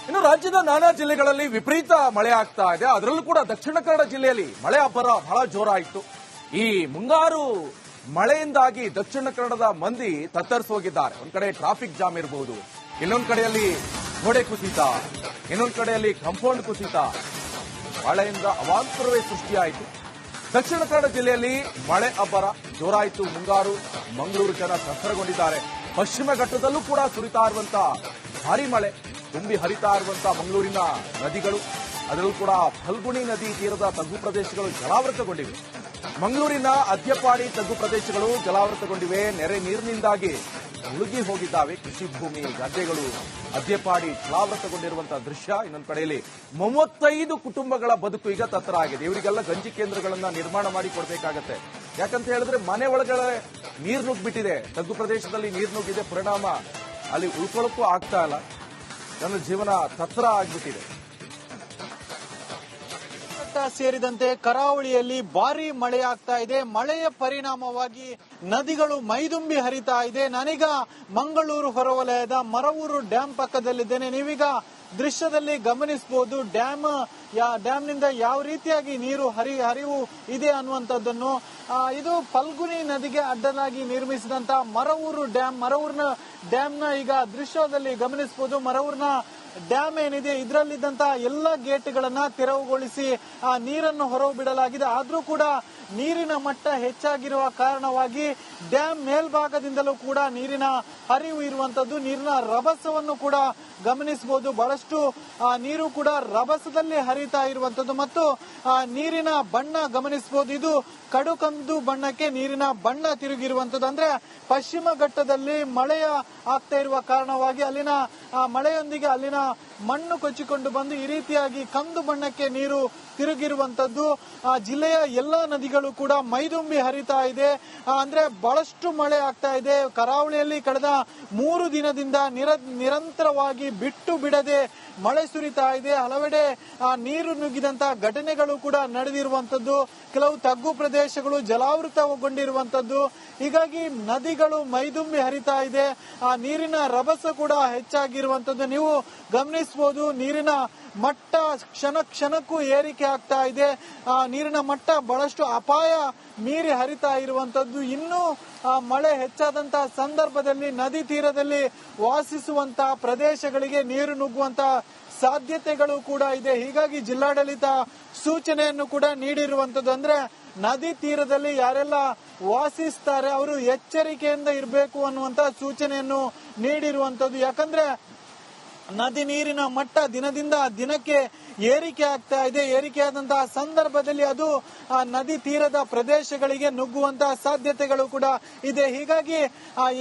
ಇನ್ನು ರಾಜ್ಯದ ನಾನಾ ಜಿಲ್ಲೆಗಳಲ್ಲಿ ವಿಪರೀತ ಮಳೆ ಆಗ್ತಾ ಇದೆ. ಅದರಲ್ಲೂ ಕೂಡ ದಕ್ಷಿಣ ಕನ್ನಡ ಜಿಲ್ಲೆಯಲ್ಲಿ ಮಳೆ ಅಬ್ಬರ ಬಹಳ ಜೋರಾಯಿತು. ಈ ಮುಂಗಾರು ಮಳೆಯಿಂದಾಗಿ ದಕ್ಷಿಣ ಕನ್ನಡದ ಮಂದಿ ತತ್ತರಿಸೋಗಿದ್ದಾರೆ. ಒಂದ್ ಕಡೆ ಟ್ರಾಫಿಕ್ ಜಾಮ್ ಇರಬಹುದು, ಇನ್ನೊಂದ್ ಕಡೆಯಲ್ಲಿ ಗೋಡೆ ಕುಸಿತ, ಇನ್ನೊಂದ್ ಕಡೆಯಲ್ಲಿ ಕಾಂಪೌಂಡ್ ಕುಸಿತ. ಮಳೆಯಿಂದ ಅವಾಂತರವೇ ಸೃಷ್ಟಿಯಾಯಿತು. ದಕ್ಷಿಣ ಕನ್ನಡ ಜಿಲ್ಲೆಯಲ್ಲಿ ಮಳೆ ಅಬ್ಬರ ಜೋರಾಯಿತು. ಮುಂಗಾರು ಮಂಗಳೂರು ಜನ ಸಂತರಗೊಂಡಿದ್ದಾರೆ. ಪಶ್ಚಿಮ ಘಟ್ಟದಲ್ಲೂ ಕೂಡ ಸುರಿತಾ ಇರುವಂತಹ ಭಾರಿ ಮಳೆ, ತುಂಬಿ ಹರಿತಾ ಇರುವಂತಹ ಮಂಗಳೂರಿನ ನದಿಗಳು, ಅದರಲ್ಲೂ ಕೂಡ ಫಲ್ಗುಣಿ ನದಿ ತೀರದ ತಗ್ಗು ಪ್ರದೇಶಗಳು ಜಲಾವೃತಗೊಂಡಿವೆ. ಮಂಗಳೂರಿನ ಅದ್ಯಪಾಡಿ ತಗ್ಗು ಪ್ರದೇಶಗಳು ಜಲಾವೃತಗೊಂಡಿವೆ. ನೆರೆ ನೀರಿನಿಂದಾಗಿ ಮುಳುಗಿ ಹೋಗಿದ್ದಾವೆ ಕೃಷಿ ಭೂಮಿ, ಗದ್ದೆಗಳು. ಅದ್ಯಪಾಡಿ ಜಲಾವೃತಗೊಂಡಿರುವಂತಹ ದೃಶ್ಯ. ಇನ್ನೊಂದು ಕಡೆಯಲ್ಲಿ 35 ಕುಟುಂಬಗಳ ಬದುಕು ಈಗ ತತ್ತರ ಆಗಿದೆ. ಇವರಿಗೆಲ್ಲ ಗಂಜಿ ಕೇಂದ್ರಗಳನ್ನ ನಿರ್ಮಾಣ ಮಾಡಿ ಕೊಡಬೇಕಾಗತ್ತೆ. ಯಾಕಂತ ಹೇಳಿದ್ರೆ ಮನೆ ಒಳಗಡೆ ನೀರು ನುಗ್ಗಿಬಿಟ್ಟಿದೆ, ತಗ್ಗು ಪ್ರದೇಶದಲ್ಲಿ ನೀರು ನುಗ್ಗಿದೆ. ಪರಿಣಾಮ ಅಲ್ಲಿ ಉಳ್ಕೊಳ್ಳೋಕ್ಕೂ ಆಗ್ತಾ ಇಲ್ಲ. ನನ್ನ ಜೀವನ ತತ್ತರ ಆಗ್ಬಿಟ್ಟಿದೆ. ಸೇರಿದಂತೆ ಕರಾವಳಿಯಲ್ಲಿ ಭಾರಿ ಮಳೆ ಆಗ್ತಾ ಇದೆ. ಮಳೆಯ ಪರಿಣಾಮವಾಗಿ ನದಿಗಳು ಮೈದುಂಬಿ ಹರಿತಾ ಇದೆ. ನಾನೀಗ ಮಂಗಳೂರು ಹೊರವಲಯದ ಮರವೂರು ಡ್ಯಾಂ ಪಕ್ಕದಲ್ಲಿದ್ದೇನೆ. ನೀವೀಗ ದೃಶ್ಯದಲ್ಲಿ ಗಮನಿಸಬಹುದು ಡ್ಯಾಮ್ನಿಂದ ಯಾವ ರೀತಿಯಾಗಿ ನೀರು ಹರಿವು ಇದೆ ಅನ್ನುವಂಥದ್ದನ್ನು. ಇದು ಫಲ್ಗುಣಿ ನದಿಗೆ ಅಡ್ಡಲಾಗಿ ನಿರ್ಮಿಸಿದಂತಹ ಮರವೂರಿನ ಡ್ಯಾಮ್ನ ಈಗ ದೃಶ್ಯದಲ್ಲಿ ಗಮನಿಸಬಹುದು. ಮರವೂರಿನ ಡ್ಯಾಮ್ ಏನಿದೆ ಇದರಲ್ಲಿದ್ದಂತಹ ಎಲ್ಲ ಗೇಟ್ಗಳನ್ನ ತೆರವುಗೊಳಿಸಿ ಆ ನೀರನ್ನು ಹೊರಬಿಡಲಾಗಿದೆ. ಆದ್ರೂ ಕೂಡ ನೀರಿನ ಮಟ್ಟ ಹೆಚ್ಚಾಗಿರುವ ಕಾರಣವಾಗಿ ಡ್ಯಾಮ್ ಮೇಲ್ಭಾಗದಿಂದಲೂ ಕೂಡ ನೀರಿನ ಹರಿವು ಇರುವಂತದ್ದು. ನೀರಿನ ರಭಸವನ್ನು ಕೂಡ ಗಮನಿಸಬಹುದು. ಬಹಳಷ್ಟು ನೀರು ಕೂಡ ರಭಸದಲ್ಲಿ ಹರಿತಾ ಇರುವಂತದ್ದು ಮತ್ತು ನೀರಿನ ಬಣ್ಣ ಗಮನಿಸಬಹುದು. ಇದು ಕಡು ಕಂದು ಬಣ್ಣಕ್ಕೆ ನೀರಿನ ಬಣ್ಣ ತಿರುಗಿರುವಂತದ್ದು. ಅಂದ್ರೆ ಪಶ್ಚಿಮ ಘಟ್ಟದಲ್ಲಿ ಮಳೆಯ ಆಗ್ತಾ ಇರುವ ಕಾರಣವಾಗಿ ಅಲ್ಲಿನ ಮಳೆಯೊಂದಿಗೆ ಅಲ್ಲಿನ ಮಣ್ಣು ಕೊಚ್ಚಿಕೊಂಡು ಬಂದು ಈ ರೀತಿಯಾಗಿ ಕಂದು ಬಣ್ಣಕ್ಕೆ ನೀರು ತಿರುಗಿರುವಂತದ್ದು. ಜಿಲ್ಲೆಯ ಎಲ್ಲಾ ನದಿಗಳು ಕೂಡ ಮೈದುಂಬಿ ಹರಿತಾ ಇದೆ. ಅಂದ್ರೆ ಬಹಳಷ್ಟು ಮಳೆ ಆಗ್ತಾ ಇದೆ. ಕರಾವಳಿಯಲ್ಲಿ ಕಳೆದ 3 ದಿನದಿಂದ ನಿರಂತರವಾಗಿ ಬಿಟ್ಟು ಬಿಡದೆ ಮಳೆ ಸುರಿತಾ ಇದೆ. ಹಲವೆಡೆ ನೀರು ನುಗ್ಗಿದಂತಹ ಘಟನೆಗಳು ಕೂಡ ನಡೆದಿರುವಂತದ್ದು. ಕೆಲವು ತಗ್ಗು ಪ್ರದೇಶಗಳು ಜಲಾವೃತಗೊಂಡಿರುವಂತದ್ದು. ಹೀಗಾಗಿ ನದಿಗಳು ಮೈದುಂಬಿ ಹರಿತಾ ಇದೆ. ನೀರಿನ ರಭಸ ಕೂಡ ಹೆಚ್ಚಾಗಿರುವಂತದ್ದು ನೀವು ಗಮನಿಸಬಹುದು. ನೀರಿನ ಮಟ್ಟ ಕ್ಷಣಕ್ಕೂ ಏರಿಕೆ ಆಗ್ತಾ ಇದೆ. ನೀರಿನ ಮಟ್ಟ ಬಹಳಷ್ಟು ಅಪಾಯ ಮೀರಿ ಹರಿತಾ ಇರುವಂತದ್ದು. ಇನ್ನೂ ಮಳೆ ಹೆಚ್ಚಾದಂತಹ ಸಂದರ್ಭದಲ್ಲಿ ನದಿ ತೀರದಲ್ಲಿ ವಾಸಿಸುವಂತಹ ಪ್ರದೇಶಗಳಿಗೆ ನೀರು ನುಗ್ಗುವಂತಹ ಸಾಧ್ಯತೆಗಳು ಕೂಡ ಇದೆ. ಹೀಗಾಗಿ ಜಿಲ್ಲಾಡಳಿತ ಸೂಚನೆಯನ್ನು ಕೂಡ ನೀಡಿರುವಂತದ್ದು. ಅಂದ್ರೆ ನದಿ ತೀರದಲ್ಲಿ ಯಾರೆಲ್ಲ ವಾಸಿಸ್ತಾರೆ ಅವರು ಎಚ್ಚರಿಕೆಯಿಂದ ಇರಬೇಕು ಅನ್ನುವಂತ ಸೂಚನೆಯನ್ನು ನೀಡಿರುವಂತದ್ದು. ಯಾಕಂದ್ರೆ ನದಿ ನೀರಿನ ಮಟ್ಟ ದಿನದಿಂದ ದಿನಕ್ಕೆ ಏರಿಕೆ ಆಗ್ತಾ ಇದೆ. ಏರಿಕೆಯಾದಂತಹ ಸಂದರ್ಭದಲ್ಲಿ ಅದು ನದಿ ತೀರದ ಪ್ರದೇಶಗಳಿಗೆ ನುಗ್ಗುವಂತಹ ಸಾಧ್ಯತೆಗಳು ಕೂಡ ಇದೆ. ಹೀಗಾಗಿ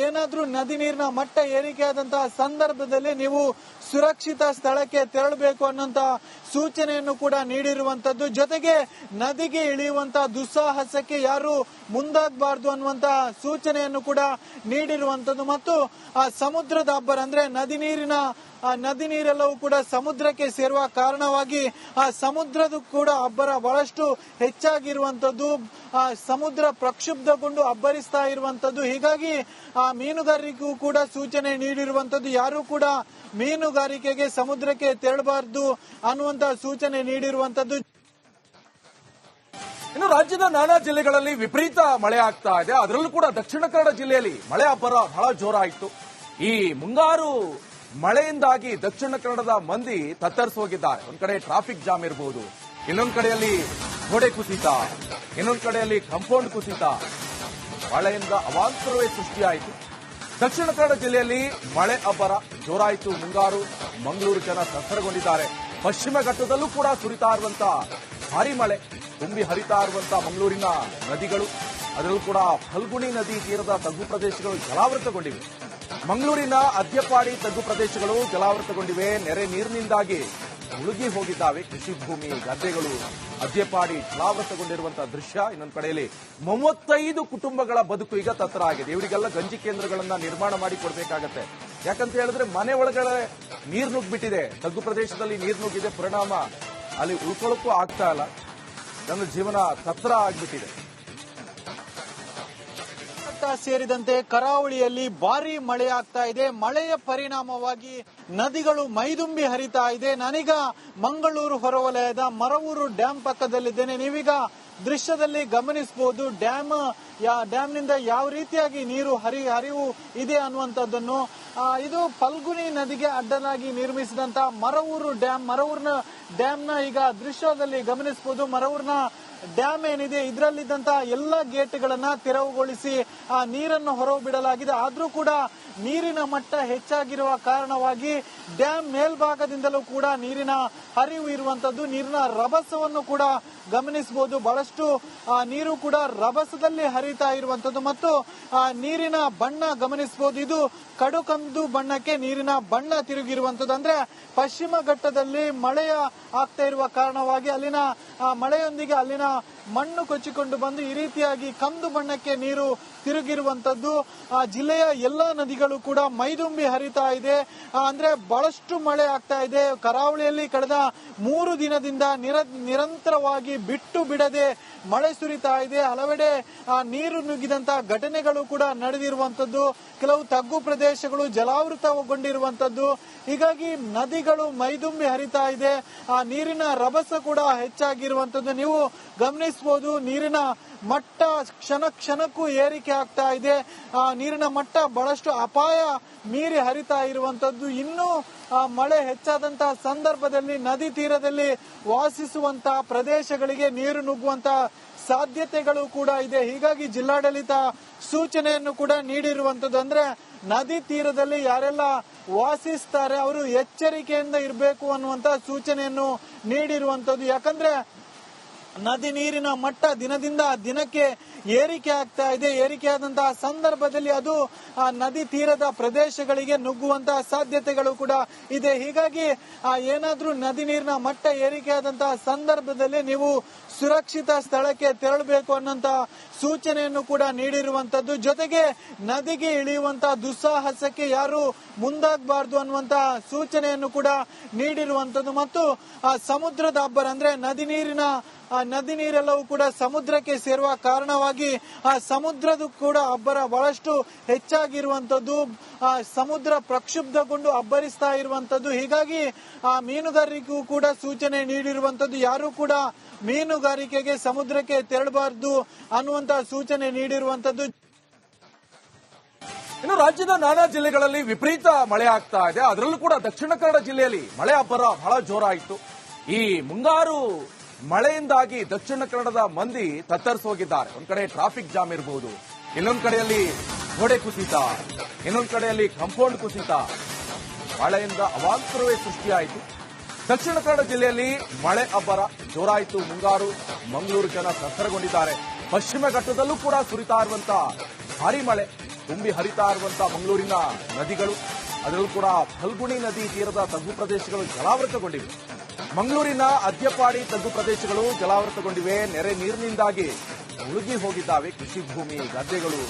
ಏನಾದ್ರೂ ನದಿ ನೀರಿನ ಮಟ್ಟ ಏರಿಕೆಯಾದಂತಹ ಸಂದರ್ಭದಲ್ಲಿ ನೀವು ಸುರಕ್ಷಿತ ಸ್ಥಳಕ್ಕೆ ತೆರಳಬೇಕು ಅನ್ನುವಂತಹ ಸೂಚನೆಯನ್ನು ಕೂಡ ನೀಡಿರುವಂತದ್ದು. ಜೊತೆಗೆ ನದಿಗೆ ಇಳಿಯುವಂತಹ ದುಸ್ಸಾಹಸಕ್ಕೆ ಯಾರು ಮುಂದಾಗಬಾರದು ಅನ್ನುವಂತಹ ಸೂಚನೆಯನ್ನು ಕೂಡ ನೀಡಿರುವಂತದ್ದು. ಮತ್ತು ಸಮುದ್ರದ ಅಬ್ಬರ ಅಂದ್ರೆ ನದಿ ನೀರೆಲ್ಲವೂ ಕೂಡ ಸಮುದ್ರಕ್ಕೆ ಸೇರುವ ಕಾರಣವಾಗಿ ಆ ಸಮುದ್ರದ ಕೂಡ ಅಬ್ಬರ ಬಹಳಷ್ಟು ಹೆಚ್ಚಾಗಿರುವಂತದ್ದು. ಸಮುದ್ರ ಪ್ರಕ್ಷುಬ್ಧಗೊಂಡು ಅಬ್ಬರಿಸ್ತಾ ಇರುವಂತದ್ದು. ಹೀಗಾಗಿ ಮೀನುಗಾರಿಕೆಗೂ ಕೂಡ ಸೂಚನೆ ನೀಡಿರುವಂತದ್ದು. ಯಾರು ಕೂಡ ಮೀನುಗಾರಿಕೆಗೆ ಸಮುದ್ರಕ್ಕೆ ತೆರಳಬಾರದು ಅನ್ನುವಂತಹ ಸೂಚನೆ ನೀಡಿರುವಂತದ್ದು. ಇನ್ನು ರಾಜ್ಯದ ನಾನಾ ಜಿಲ್ಲೆಗಳಲ್ಲಿ ವಿಪರೀತ ಮಳೆ ಆಗ್ತಾ ಇದೆ. ಅದರಲ್ಲೂ ಕೂಡ ದಕ್ಷಿಣ ಕನ್ನಡ ಜಿಲ್ಲೆಯಲ್ಲಿ ಮಳೆ ಅಬ್ಬರ ಬಹಳ ಜೋರಾಯಿತು. ಈ ಮುಂಗಾರು ಮಳೆಯಿಂದಾಗಿ ದಕ್ಷಿಣ ಕನ್ನಡದ ಮಂದಿ ತತ್ತರಿಸೋಗಿದ್ದಾರೆ. ಒಂದ್ ಕಡೆ ಟ್ರಾಫಿಕ್ ಜಾಮ್ ಇರಬಹುದು, ಇನ್ನೊಂದ್ ಕಡೆಯಲ್ಲಿ ಗೋಡೆ ಕುಸಿತ, ಇನ್ನೊಂದ್ ಕಡೆಯಲ್ಲಿ ಕಾಂಪೌಂಡ್ ಕುಸಿತ. ಮಳೆಯಿಂದ ಅವಾಂತರವೇ ಸೃಷ್ಟಿಯಾಯಿತು. ದಕ್ಷಿಣ ಕನ್ನಡ ಜಿಲ್ಲೆಯಲ್ಲಿ ಮಳೆ ಅಬ್ಬರ ಜೋರಾಯಿತು. ಮುಂಗಾರು ಮಂಗಳೂರು ಜನ ಸಂತರಗೊಂಡಿದ್ದಾರೆ. ಪಶ್ಚಿಮ ಘಟ್ಟದಲ್ಲೂ ಕೂಡ ಸುರಿತಾ ಇರುವಂತಹ ಭಾರಿ ಮಳೆ, ತುಂಬಿ ಹರಿತಾ ಇರುವಂತಹ ಮಂಗಳೂರಿನ ನದಿಗಳು, ಅದರಲ್ಲೂ ಕೂಡ ಫಲ್ಗುಣಿ ನದಿ ತೀರದ ತಗ್ಗು ಪ್ರದೇಶಗಳು ಜಲಾವೃತಗೊಂಡಿವೆ. ಮಂಗಳೂರಿನ ಅದ್ಯಪಾಡಿ ತಗ್ಗು ಪ್ರದೇಶಗಳು ಜಲಾವೃತಗೊಂಡಿವೆ. ನೆರೆ ನೀರಿನಿಂದಾಗಿ ಮುಳುಗಿ ಹೋಗಿದ್ದಾವೆ ಕೃಷಿ ಭೂಮಿ, ಗದ್ದೆಗಳು. ಅದ್ಯಪಾಡಿ ಜಲಾವೃತಗೊಂಡಿರುವಂತಹ ದೃಶ್ಯ. ಇನ್ನೊಂದು ಕಡೆಯಲ್ಲಿ 35 ಕುಟುಂಬಗಳ ಬದುಕು ಈಗ ತತ್ತರ ಆಗಿದೆ. ಇವರಿಗೆಲ್ಲ ಗಂಜಿ ಕೇಂದ್ರಗಳನ್ನ ನಿರ್ಮಾಣ ಮಾಡಿ ಕೊಡಬೇಕಾಗತ್ತೆ. ಯಾಕಂತ ಹೇಳಿದ್ರೆ ಮನೆ ಒಳಗಡೆ ನೀರು ನುಗ್ಗಿಬಿಟ್ಟಿದೆ, ತಗ್ಗು ಪ್ರದೇಶದಲ್ಲಿ ನೀರು ನುಗ್ಗಿದೆ. ಪರಿಣಾಮ ಅಲ್ಲಿ ಉಳ್ಕೊಳ್ಳೋಕ್ಕೂ ಆಗ್ತಾ ಇಲ್ಲ. ನನ್ನ ಜೀವನ ತತ್ತರ ಆಗ್ಬಿಟ್ಟಿದೆ. ಸೇರಿದಂತೆ ಕರಾವಳಿಯಲ್ಲಿ ಭಾರಿ ಮಳೆ ಆಗ್ತಾ ಇದೆ. ಮಳೆಯ ಪರಿಣಾಮವಾಗಿ ನದಿಗಳು ಮೈದುಂಬಿ ಹರಿತಾ ಇದೆ. ನಾನೀಗ ಮಂಗಳೂರು ಹೊರವಲಯದ ಮರವೂರು ಡ್ಯಾಂ ಪಕ್ಕದಲ್ಲಿದ್ದೇನೆ. ನೀವೀಗ ದೃಶ್ಯದಲ್ಲಿ ಗಮನಿಸಬಹುದು ಡ್ಯಾಮ್ನಿಂದ ಯಾವ ರೀತಿಯಾಗಿ ನೀರು ಹರಿವು ಇದೆ ಅನ್ನುವಂಥದ್ದನ್ನು. ಇದು ಫಲ್ಗುಣಿ ನದಿಗೆ ಅಡ್ಡಲಾಗಿ ನಿರ್ಮಿಸಿದಂತ ಮರವೂರಿನ ಡ್ಯಾಮ್ನ ಈಗ ದೃಶ್ಯದಲ್ಲಿ ಗಮನಿಸಬಹುದು. ಮರವೂರಿನ ಡ್ಯಾಮ್ ಏನಿದೆ ಇದರಲ್ಲಿದ್ದಂತ ಎಲ್ಲ ಗೇಟ್ಗಳನ್ನ ತೆರವುಗೊಳಿಸಿ ಆ ನೀರನ್ನು ಹೊರಬಿಡಲಾಗಿದೆ. ಆದ್ರೂ ಕೂಡ ನೀರಿನ ಮಟ್ಟ ಹೆಚ್ಚಾಗಿರುವ ಕಾರಣವಾಗಿ ಡ್ಯಾಮ್ ಮೇಲ್ಭಾಗದಿಂದಲೂ ಕೂಡ ನೀರಿನ ಹರಿವು ಇರುವಂತದ್ದು. ನೀರಿನ ರಭಸವನ್ನು ಕೂಡ ಗಮನಿಸಬಹುದು. ಬಹಳಷ್ಟು ನೀರು ಕೂಡ ರಭಸದಲ್ಲಿ ಹರಿತಾ ಇರುವಂತದ್ದು ಮತ್ತು ನೀರಿನ ಬಣ್ಣ ಗಮನಿಸಬಹುದು. ಇದು ಕಡುಕಂದು ಬಣ್ಣಕ್ಕೆ ನೀರಿನ ಬಣ್ಣ ತಿರುಗಿರುವಂತದ್ದು. ಅಂದ್ರೆ ಪಶ್ಚಿಮ ಘಟ್ಟದಲ್ಲಿ ಮಳೆಯ ಆಗ್ತಾ ಇರುವ ಕಾರಣವಾಗಿ ಅಲ್ಲಿನ ಮಳೆಯೊಂದಿಗೆ ಅಲ್ಲಿನ ಮಣ್ಣು ಕೊಚ್ಚಿಕೊಂಡು ಬಂದು ಈ ರೀತಿಯಾಗಿ ಕಂದು ಬಣ್ಣಕ್ಕೆ ನೀರು ತಿರುಗಿರುವಂತದ್ದು. ಜಿಲ್ಲೆಯ ಎಲ್ಲಾ ನದಿಗಳು ಕೂಡ ಮೈದುಂಬಿ ಹರಿತಾ ಇದೆ. ಅಂದ್ರೆ ಬಹಳಷ್ಟು ಮಳೆ ಆಗ್ತಾ ಇದೆ. ಕರಾವಳಿಯಲ್ಲಿ ಕಳೆದ 3 ದಿನದಿಂದ ನಿರಂತರವಾಗಿ ಬಿಟ್ಟು ಬಿಡದೆ ಮಳೆ ಸುರಿತಾ ಇದೆ. ಹಲವೆಡೆ ನೀರು ನುಗ್ಗಿದಂತ ಘಟನೆಗಳು ಕೂಡ ನಡೆದಿರುವಂತದ್ದು. ಕೆಲವು ತಗ್ಗು ಪ್ರದೇಶಗಳು ಜಲಾವೃತಗೊಂಡಿರುವಂತದ್ದು. ಹೀಗಾಗಿ ನದಿಗಳು ಮೈದುಂಬಿ ಹರಿತಾ ಇದೆ. ನೀರಿನ ರಭಸ ಕೂಡ ಹೆಚ್ಚಾಗಿರುವಂತದ್ದು ನೀವು ಗಮನಿಸಬಹುದು. ನೀರಿನ ಮಟ್ಟ ಕ್ಷಣಕ್ಕೂ ಏರಿಕೆ ಆಗ್ತಾ ಇದೆ. ನೀರಿನ ಮಟ್ಟ ಬಹಳಷ್ಟು ಅಪಾಯ ಮೀರಿ ಹರಿತಾ ಇರುವಂತದ್ದು. ಇನ್ನೂ ಮಳೆ ಹೆಚ್ಚಾದಂತಹ ಸಂದರ್ಭದಲ್ಲಿ ನದಿ ತೀರದಲ್ಲಿ ವಾಸಿಸುವಂತಹ ಪ್ರದೇಶಗಳಿಗೆ ನೀರು ನುಗ್ಗುವಂತಹ ಸಾಧ್ಯತೆಗಳು ಕೂಡ ಇದೆ. ಹೀಗಾಗಿ ಜಿಲ್ಲಾಡಳಿತ ಸೂಚನೆಯನ್ನು ಕೂಡ ನೀಡಿರುವಂತದ್ದು. ಅಂದ್ರೆ ನದಿ ತೀರದಲ್ಲಿ ಯಾರೆಲ್ಲ ವಾಸಿಸ್ತಾರೆ ಅವರು ಎಚ್ಚರಿಕೆಯಿಂದ ಇರಬೇಕು ಅನ್ನುವಂತ ಸೂಚನೆಯನ್ನು ನೀಡಿರುವಂತದ್ದು. ಯಾಕಂದ್ರೆ ನದಿ ನೀರಿನ ಮಟ್ಟ ದಿನದಿಂದ ದಿನಕ್ಕೆ ಏರಿಕೆ ಆಗ್ತಾ ಇದೆ. ಏರಿಕೆಯಾದಂತಹ ಸಂದರ್ಭದಲ್ಲಿ ಅದು ನದಿ ತೀರದ ಪ್ರದೇಶಗಳಿಗೆ ನುಗ್ಗುವಂತಹ ಸಾಧ್ಯತೆಗಳು ಕೂಡ ಇದೆ. ಹೀಗಾಗಿ ಏನಾದ್ರೂ ನದಿ ನೀರಿನ ಮಟ್ಟ ಏರಿಕೆಯಾದಂತಹ ಸಂದರ್ಭದಲ್ಲಿ ನೀವು ಸುರಕ್ಷಿತ ಸ್ಥಳಕ್ಕೆ ತೆರಳಬೇಕು ಅನ್ನೋಂತ ಸೂಚನೆಯನ್ನು ಕೂಡ ನೀಡಿರುವಂತದ್ದು. ಜೊತೆಗೆ ನದಿಗೆ ಇಳಿಯುವಂತಹ ದುಸ್ಸಾಹಸಕ್ಕೆ ಯಾರು ಮುಂದಾಗಬಾರದು ಅನ್ನುವಂತಹ ಸೂಚನೆಯನ್ನು ಕೂಡ ನೀಡಿರುವಂತದ್ದು. ಮತ್ತು ಸಮುದ್ರದ ಅಬ್ಬರ ಅಂದ್ರೆ ನದಿ ನೀರೆಲ್ಲವೂ ಕೂಡ ಸಮುದ್ರಕ್ಕೆ ಸೇರುವ ಕಾರಣವಾಗಿ ಸಮುದ್ರದ ಕೂಡ ಅಬ್ಬರ ಬಹಳಷ್ಟು ಹೆಚ್ಚಾಗಿರುವಂತದ್ದು. ಸಮುದ್ರ ಪ್ರಕ್ಷುಬ್ಧಗೊಂಡು ಅಬ್ಬರಿಸ್ತಾ ಇರುವಂತದ್ದು. ಹೀಗಾಗಿ ಮೀನುಗಾರರಿಗೂ ಕೂಡ ಸೂಚನೆ ನೀಡಿರುವಂತದ್ದು. ಯಾರು ಕೂಡ ಮೀನುಗಾರಿಕೆಗೆ ಸಮುದ್ರಕ್ಕೆ ತೆರಳಬಾರದು ಅನ್ನುವಂತಹ ಸೂಚನೆ ನೀಡಿರುವಂತದ್ದು. ಇನ್ನು ರಾಜ್ಯದ ನಾನಾ ಜಿಲ್ಲೆಗಳಲ್ಲಿ ವಿಪರೀತ ಮಳೆ ಆಗ್ತಾ ಇದೆ. ಅದರಲ್ಲೂ ಕೂಡ ದಕ್ಷಿಣ ಕನ್ನಡ ಜಿಲ್ಲೆಯಲ್ಲಿ ಮಳೆ ಅಬ್ಬರ ಬಹಳ ಜೋರಾಯಿತು. ಈ ಮುಂಗಾರು ಮಳೆಯಿಂದಾಗಿ ದಕ್ಷಿಣ ಕನ್ನಡದ ಮಂದಿ ತತ್ತರಿಸೋಗಿದ್ದಾರೆ. ಒಂದ್ ಕಡೆ ಟ್ರಾಫಿಕ್ ಜಾಮ್ ಇರಬಹುದು, ಇನ್ನೊಂದ್ ಕಡೆಯಲ್ಲಿ ಗೋಡೆ ಕುಸಿತ, ಇನ್ನೊಂದ್ ಕಡೆಯಲ್ಲಿ ಕಾಂಪೌಂಡ್ ಕುಸಿತ. ಮಳೆಯಿಂದ ಅವಾಂತರವೇ ಸೃಷ್ಟಿಯಾಯಿತು. ದಕ್ಷಿಣ ಕನ್ನಡ ಜಿಲ್ಲೆಯಲ್ಲಿ ಮಳೆ ಅಬ್ಬರ ಜೋರಾಯಿತು. ಮುಂಗಾರು ಮಂಗಳೂರು ಜನ ತತ್ತರಗೊಂಡಿದ್ದಾರೆ. ಪಶ್ಚಿಮ ಘಟ್ಟದಲ್ಲೂ ಕೂಡ ಸುರಿತಾ ಇರುವಂತಹ ಭಾರಿ ಮಳೆ, ತುಂಬಿ ಹರಿತಾ ಇರುವಂತಹ ಮಂಗಳೂರಿನ ನದಿಗಳು, ಅದರಲ್ಲೂ ಕೂಡ ಫಲ್ಗುಣಿ ನದಿ ತೀರದ ತಗ್ಗು ಪ್ರದೇಶಗಳು ಜಲಾವೃತಗೊಂಡಿವೆ. ಮಂಗಳೂರಿನ ಅದ್ಯಪಾಡಿ ತಗ್ಗು ಪ್ರದೇಶಗಳು ಜಲಾವೃತಗೊಂಡಿವೆ. ನೆರೆ ನೀರಿನಿಂದಾಗಿ ಮುಳುಗಿ ಹೋಗಿದ್ದಾವೆ ಕೃಷಿ ಭೂಮಿ, ಗದ್ದೆಗಳು.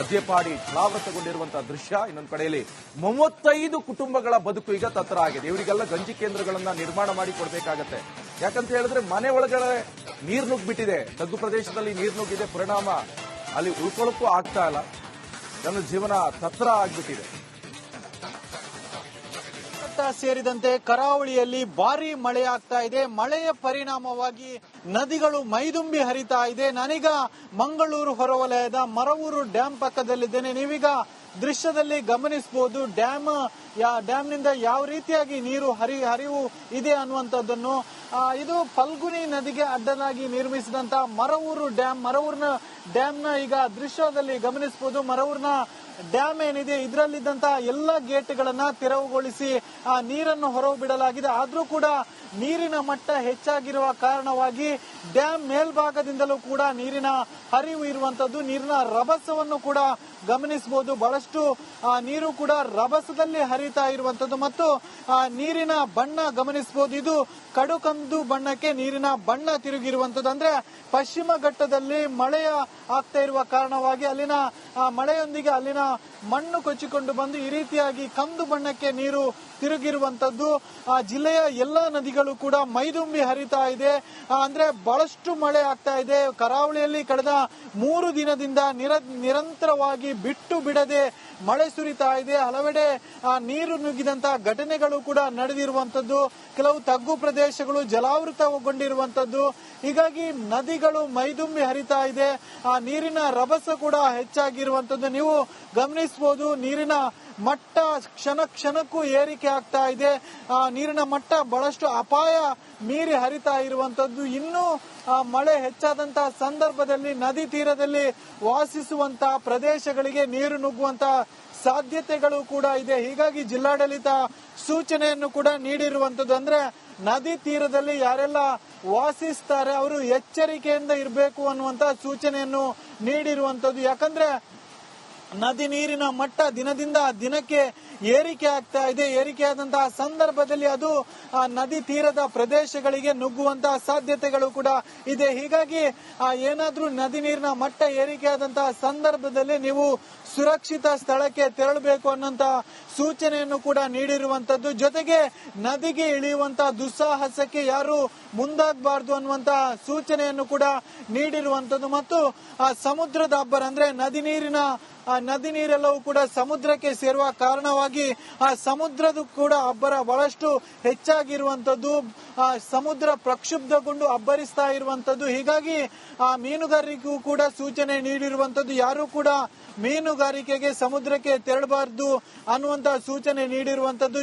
ಅದ್ಯಪಾಡಿ ಜಲಾವೃತಗೊಂಡಿರುವಂತಹ ದೃಶ್ಯ. ಇನ್ನೊಂದು ಕಡೆಯಲ್ಲಿ 35 ಕುಟುಂಬಗಳ ಬದುಕು ಈಗ ತತ್ತರ ಆಗಿದೆ. ಇವರಿಗೆಲ್ಲ ಗಂಜಿ ಕೇಂದ್ರಗಳನ್ನ ನಿರ್ಮಾಣ ಮಾಡಿ ಕೊಡಬೇಕಾಗತ್ತೆ. ಯಾಕಂತ ಹೇಳಿದ್ರೆ ಮನೆ ಒಳಗಡೆ ನೀರು ನುಗ್ಗಿಬಿಟ್ಟಿದೆ, ತಗ್ಗು ಪ್ರದೇಶದಲ್ಲಿ ನೀರು ನುಗ್ಗಿದೆ. ಪರಿಣಾಮ ಅಲ್ಲಿ ಉಳ್ಕೊಳ್ಳೋಕ್ಕೂ ಆಗ್ತಾ ಇಲ್ಲ. ನನ್ನ ಜೀವನ ತತ್ತರ ಆಗ್ಬಿಟ್ಟಿದೆ. ಸೇರಿದಂತೆ ಕರಾವಳಿಯಲ್ಲಿ ಭಾರಿ ಮಳೆ ಆಗ್ತಾ ಇದೆ. ಮಳೆಯ ಪರಿಣಾಮವಾಗಿ ನದಿಗಳು ಮೈದುಂಬಿ ಹರಿತಾ ಇದೆ. ನಾನೀಗ ಮಂಗಳೂರು ಹೊರವಲಯದ ಮರವೂರು ಡ್ಯಾಂ ಪಕ್ಕದಲ್ಲಿದ್ದೇನೆ. ನೀವೀಗ ದೃಶ್ಯದಲ್ಲಿ ಗಮನಿಸಬಹುದು ಡ್ಯಾಮ್ನಿಂದ ಯಾವ ರೀತಿಯಾಗಿ ನೀರು ಹರಿವು ಇದೆ ಅನ್ನುವಂಥದ್ದನ್ನು. ಇದು ಫಲ್ಗುಣಿ ನದಿಗೆ ಅಡ್ಡಲಾಗಿ ನಿರ್ಮಿಸಿದಂತ ಮರವೂರಿನ ಡ್ಯಾಮ್ನ ಈಗ ದೃಶ್ಯದಲ್ಲಿ ಗಮನಿಸಬಹುದು. ಮರವೂರಿನ ಡ್ಯಾಮ್ ಏನಿದೆ ಇದರಲ್ಲಿದ್ದಂತ ಎಲ್ಲ ಗೇಟ್ಗಳನ್ನ ತೆರವುಗೊಳಿಸಿ ನೀರನ್ನು ಹೊರಬಿಡಲಾಗಿದೆ. ಆದ್ರೂ ಕೂಡ ನೀರಿನ ಮಟ್ಟ ಹೆಚ್ಚಾಗಿರುವ ಕಾರಣವಾಗಿ ಡ್ಯಾಮ್ ಮೇಲ್ಭಾಗದಿಂದಲೂ ಕೂಡ ನೀರಿನ ಹರಿವು ಇರುವಂತದ್ದು. ನೀರಿನ ರಭಸವನ್ನು ಕೂಡ ಗಮನಿಸಬಹುದು. ಬಹಳಷ್ಟು ನೀರು ಕೂಡ ರಭಸದಲ್ಲಿ ಹರಿತಾ ಇರುವಂತದ್ದು ಮತ್ತು ನೀರಿನ ಬಣ್ಣ ಗಮನಿಸಬಹುದು. ಇದು ಕಡುಕಂದು ಬಣ್ಣಕ್ಕೆ ನೀರಿನ ಬಣ್ಣ ತಿರುಗಿರುವಂತದ್ದು. ಅಂದ್ರೆ ಪಶ್ಚಿಮ ಘಟ್ಟದಲ್ಲಿ ಮಳೆಯ ಆಗ್ತಾ ಇರುವ ಕಾರಣವಾಗಿ ಅಲ್ಲಿನ ಮಳೆಯೊಂದಿಗೆ ಅಲ್ಲಿನ ಮಣ್ಣು ಕೊಚ್ಚಿಕೊಂಡು ಬಂದು ಈ ರೀತಿಯಾಗಿ ಕಂದು ಬಣ್ಣಕ್ಕೆ ನೀರು ತಿರುಗಿರುವಂತದ್ದು. ಜಿಲ್ಲೆಯ ಎಲ್ಲಾ ನದಿಗಳು ಕೂಡ ಮೈದುಂಬಿ ಹರಿತಾ ಇದೆ. ಅಂದ್ರೆ ಬಹಳಷ್ಟು ಮಳೆ ಆಗ್ತಾ ಇದೆ. ಕರಾವಳಿಯಲ್ಲಿ ಕಳೆದ 3 ದಿನದಿಂದ ನಿರಂತರವಾಗಿ ಹೀಗಾಗಿ ಬಿಟ್ಟು ಬಿಡದೆ ಮಳೆ ಸುರಿತಾ ಇದೆ. ಹಲವೆಡೆ ನೀರು ನುಗ್ಗಿದಂತಹ ಘಟನೆಗಳು ಕೂಡ ನಡೆದಿರುವಂತದ್ದು. ಕೆಲವು ತಗ್ಗು ಪ್ರದೇಶಗಳು ಜಲಾವೃತಗೊಂಡಿರುವಂತದ್ದು. ಹೀಗಾಗಿ ನದಿಗಳು ಮೈದುಂಬಿ ಹರಿತಾ ಇದೆ. ಆ ನೀರಿನ ರಭಸ ಕೂಡ ಹೆಚ್ಚಾಗಿರುವಂತದ್ದು ನೀವು ಗಮನಿಸಬಹುದು. ನೀರಿನ ಮಟ್ಟ ಕ್ಷಣ ಕ್ಷಣಕ್ಕೂ ಏರಿಕೆ ಆಗ್ತಾ ಇದೆ. ನೀರಿನ ಮಟ್ಟ ಬಹಳಷ್ಟು ಅಪಾಯ ಮೀರಿ ಹರಿತಾ ಇರುವಂತದ್ದು. ಇನ್ನೂ ಮಳೆ ಹೆಚ್ಚಾದಂತಹ ಸಂದರ್ಭದಲ್ಲಿ ನದಿ ತೀರದಲ್ಲಿ ವಾಸಿಸುವಂತಹ ಪ್ರದೇಶಗಳಿಗೆ ನೀರು ನುಗ್ಗುವಂತಹ ಸಾಧ್ಯತೆಗಳು ಕೂಡ ಇದೆ. ಹೀಗಾಗಿ ಜಿಲ್ಲಾಡಳಿತ ಸೂಚನೆಯನ್ನು ಕೂಡ ನೀಡಿರುವಂತದ್ದು. ಅಂದ್ರೆ ನದಿ ತೀರದಲ್ಲಿ ಯಾರೆಲ್ಲ ವಾಸಿಸ್ತಾರೆ ಅವರು ಎಚ್ಚರಿಕೆಯಿಂದ ಇರಬೇಕು ಅನ್ನುವಂತ ಸೂಚನೆಯನ್ನು ನೀಡಿರುವಂತದ್ದು. ಯಾಕಂದ್ರೆ ನದಿ ನೀರಿನ ಮಟ್ಟ ದಿನದಿಂದ ದಿನಕ್ಕೆ ಏರಿಕೆ ಆಗ್ತಾ ಇದೆ. ಏರಿಕೆಯಾದಂತಹ ಸಂದರ್ಭದಲ್ಲಿ ಅದು ನದಿ ತೀರದ ಪ್ರದೇಶಗಳಿಗೆ ನುಗ್ಗುವಂತಹ ಸಾಧ್ಯತೆಗಳು ಕೂಡ ಇದೆ. ಹೀಗಾಗಿ ಏನಾದ್ರೂ ನದಿ ನೀರಿನ ಮಟ್ಟ ಏರಿಕೆಯಾದಂತಹ ಸಂದರ್ಭದಲ್ಲಿ ನೀವು ಸುರಕ್ಷಿತ ಸ್ಥಳಕ್ಕೆ ತೆರಳಬೇಕು ಅನ್ನೋಂತ ಸೂಚನೆಯನ್ನು ಕೂಡ ನೀಡಿರುವಂತದ್ದು. ಜೊತೆಗೆ ನದಿಗೆ ಇಳಿಯುವಂತಹ ದುಸ್ಸಾಹಸಕ್ಕೆ ಯಾರು ಮುಂದಾಗಬಾರದು ಅನ್ನುವಂತಹ ಸೂಚನೆಯನ್ನು ಕೂಡ ನೀಡಿರುವಂತದ್ದು. ಮತ್ತು ಸಮುದ್ರದ ಅಬ್ಬರ ಅಂದ್ರೆ ನದಿ ನೀರೆಲ್ಲವೂ ಕೂಡ ಸಮುದ್ರಕ್ಕೆ ಸೇರುವ ಕಾರಣವಾಗಿ ಆ ಸಮುದ್ರದ ಕೂಡ ಅಬ್ಬರ ಬಹಳಷ್ಟು ಹೆಚ್ಚಾಗಿರುವಂತದ್ದು. ಸಮುದ್ರ ಪ್ರಕ್ಷುಬ್ಧಗೊಂಡು ಅಬ್ಬರಿಸ್ತಾ ಇರುವಂತದ್ದು. ಹೀಗಾಗಿ ಮೀನುಗಾರರಿಗೂ ಕೂಡ ಸೂಚನೆ ನೀಡಿರುವಂತದ್ದು. ಯಾರು ಕೂಡ ಮೀನುಗಾರಿಕೆಗೆ ಸಮುದ್ರಕ್ಕೆ ತೆರಳಬಾರದು ಅನ್ನುವಂತಹ ಸೂಚನೆ ನೀಡಿರುವಂತದ್ದು.